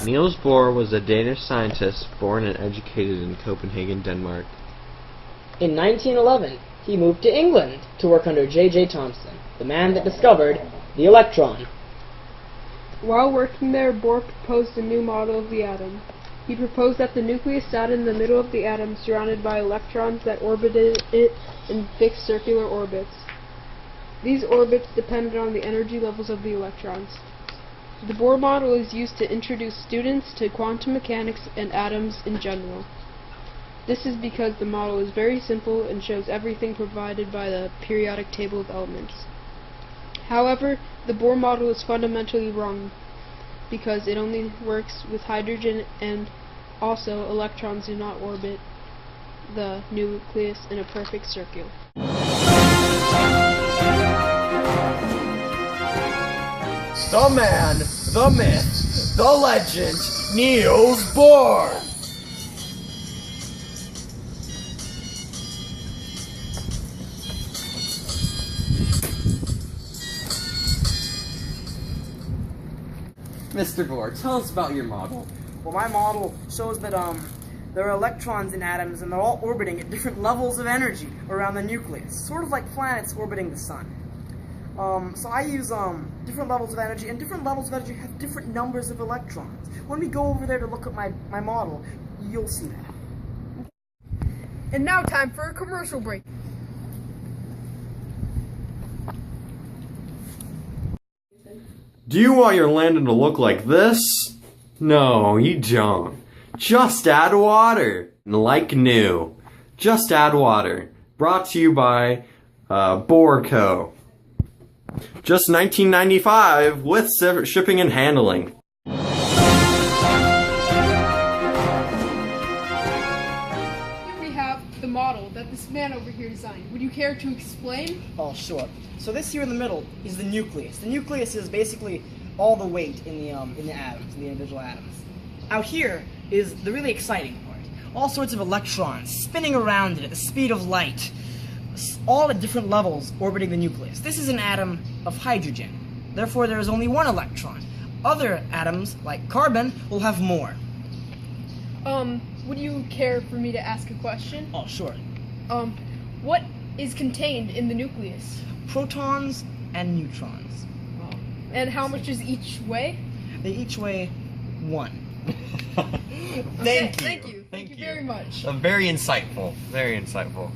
Niels Bohr was a Danish scientist born and educated in Copenhagen, Denmark. In 1911, he moved to England to work under J.J. Thomson, the man that discovered the electron. While working there, Bohr proposed a new model of the atom. He proposed that the nucleus sat in the middle of the atom, surrounded by electrons that orbited it in fixed circular orbits. These orbits depended on the energy levels of the electrons. The Bohr model is used to introduce students to quantum mechanics and atoms in general. This is because the model is very simple and shows everything provided by the periodic table of elements. However, the Bohr model is fundamentally wrong because it only works with hydrogen, and also electrons do not orbit the nucleus in a perfect circle. The man, the myth, the legend, Niels Bohr! Mr. Bohr, tell us about your model. Well, my model shows that there are electrons in atoms, and they're all orbiting at different levels of energy around the nucleus, sort of like planets orbiting the sun. So I use different levels of energy, and different levels of energy have different numbers of electrons. When we go over there to look at my model, you'll see that. And now time for a commercial break. Do you want your landing to look like this? No, you don't. Just add water. Like new. Just add water. Brought to you by Bohr Co. Just $19.95 with shipping and handling. Here we have the model that this man over here designed. Would you care to explain? Oh, sure. So this here in the middle is the nucleus. The nucleus is basically all the weight in the atoms, in the individual atoms. Out here is the really exciting part. All sorts of electrons spinning around it at the speed of light, all at different levels orbiting the nucleus. This is an atom of hydrogen. Therefore, there is only one electron. Other atoms, like carbon, will have more. Would you care for me to ask a question? Oh, sure. What is contained in the nucleus? Protons and neutrons. And how much does each weigh? They each weigh 1. Thank you. Thank you very much. Very insightful. Very insightful.